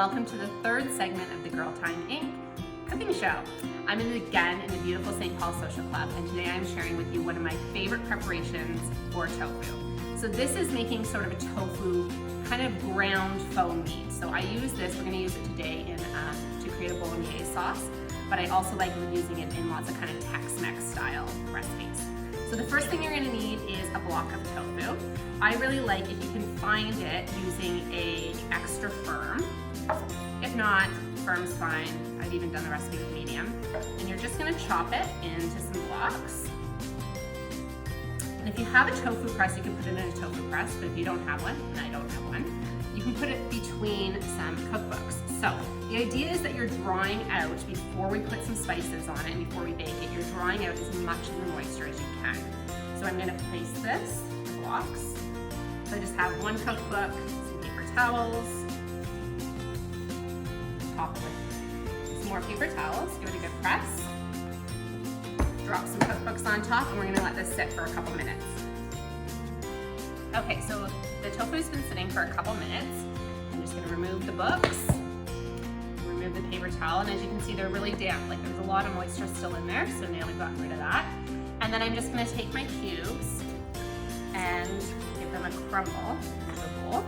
welcome to the third segment of the Girl Time Inc. cooking show. I'm again in the beautiful St. Paul Social Club, and today I'm sharing with you one of my favorite preparations for tofu. So this is making sort of a tofu kind of ground foam meat. So I use this, we're gonna use it today to create a bolognese sauce, but I also like using it in lots of kind of Tex-Mex style recipes. So the first thing you're gonna need is a block of tofu. I really like if you can find it using a extra firm. If not, firm's fine. I've even done the recipe with medium. And you're just gonna chop it into some blocks. And if you have a tofu press, you can put it in a tofu press, but if you don't have one, and I don't have one, you can put it between some cookbooks. So the idea is that you're drawing out, before we put some spices on it and before we bake it, you're drawing out as much of the moisture as you can. So I'm gonna place this in blocks. So I just have one cookbook, some paper towels, top with some more paper towels, give it a good press. Drop some cookbooks on top, and we're gonna let this sit for a couple minutes. Okay, so the tofu's been sitting for a couple minutes. I'm just gonna remove the books, remove the paper towel, and as you can see, they're really damp. Like there's a lot of moisture still in there, so now we've gotten rid of that. And then I'm just gonna take my cubes and give them a crumble into a bowl.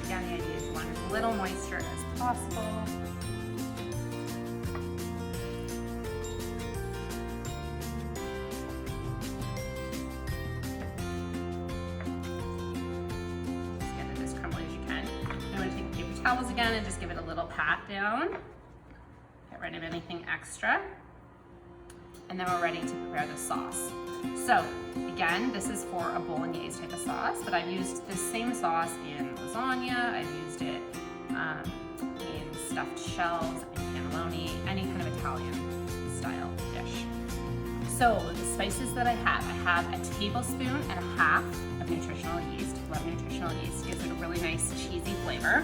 Again, the idea is you want as little moisture as possible. Towels again and just give it a little pat down. Get rid of anything extra. And then we're ready to prepare the sauce. So again, this is for a bolognese type of sauce, but I've used this same sauce in lasagna, I've used it in stuffed shells, in cannelloni, any kind of Italian style dish. So the spices that I have a tablespoon and a half of nutritional yeast. I love nutritional yeast, gives it a really nice cheesy flavor.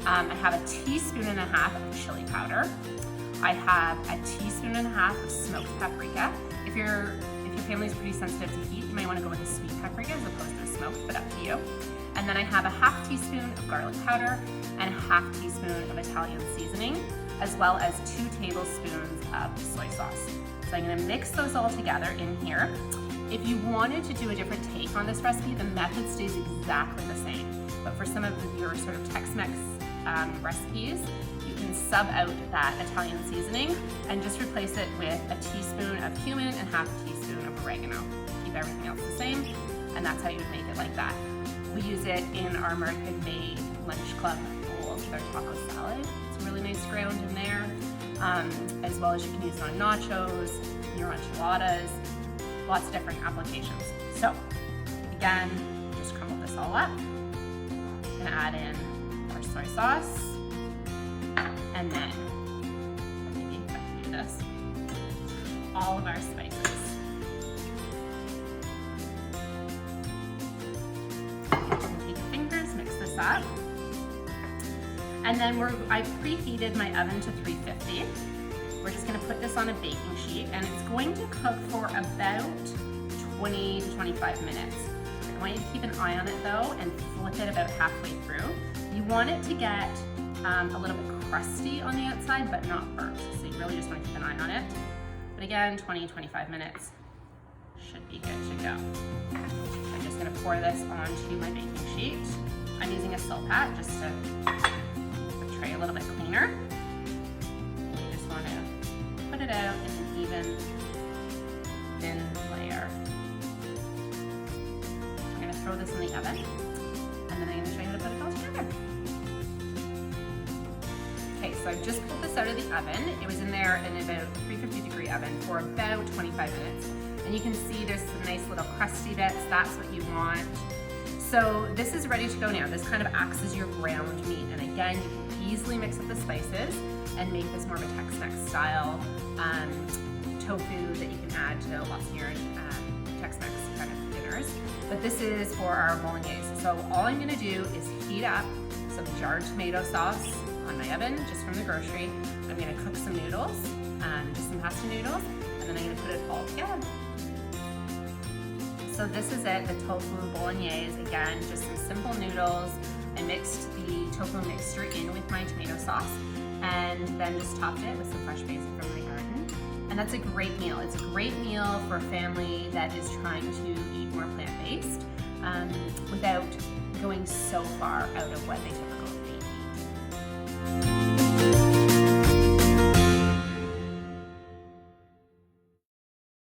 I have a teaspoon and a half of chili powder. I have a teaspoon and a half of smoked paprika. If your family's pretty sensitive to heat, you might want to go with a sweet paprika as opposed to a smoked, but up to you. And then I have a half teaspoon of garlic powder and a half teaspoon of Italian seasoning, as well as 2 tablespoons of soy sauce. So I'm gonna mix those all together in here. If you wanted to do a different take on this recipe, the method stays exactly the same. But for some of your sort of Tex-Mex recipes, you can sub out that Italian seasoning and just replace it with a teaspoon of cumin and half a teaspoon of oregano. Keep everything else the same, and that's how you would make it like that. We use it in our American Made Lunch Club bowls with our taco salad. It's a really nice ground in there, as well as you can use it on nachos, your enchiladas, lots of different applications. So again, just crumble this all up. I'm gonna add in our soy sauce, and then maybe I can do this. All of our spices. Take your fingers, mix this up, and then I've preheated my oven to 350. We're just gonna put this on a baking sheet, and it's going to cook for about 20 to 25 minutes. I want you to keep an eye on it though and flip it about halfway through. You want it to get a little bit crusty on the outside, but not burnt. So you really just want to keep an eye on it. But again, 20, 25 minutes should be good to go. I'm just gonna pour this onto my baking sheet. I'm using a Silpat just to make the tray a little bit cleaner. You just want to put it out in an even, thin layer. I'm gonna throw this in the oven, and then I'm gonna show you how to put it all together. Okay, so I just pulled this out of the oven. It was in there in about a 350-degree oven for about 25 minutes. And you can see there's some nice little crusty bits. That's what you want. So this is ready to go now. This kind of acts as your ground meat. And again, you can easily mix up the spices and make this more of a Tex-Mex style tofu that you can add to lots of your Tex-Mex kind of dinners. But this is for our bolognese. So all I'm gonna do is heat up some jarred tomato sauce on my oven, just from the grocery. I'm gonna cook some noodles, just some pasta noodles, and then I'm gonna put it all together. So this is it, the tofu bolognese. Again, just some simple noodles. I mixed the tofu mixture in with my tomato sauce and then just topped it with some fresh basil from my garden. And that's a great meal. It's a great meal for a family that is trying to eat more plant-based without going so far out of what they typically eat.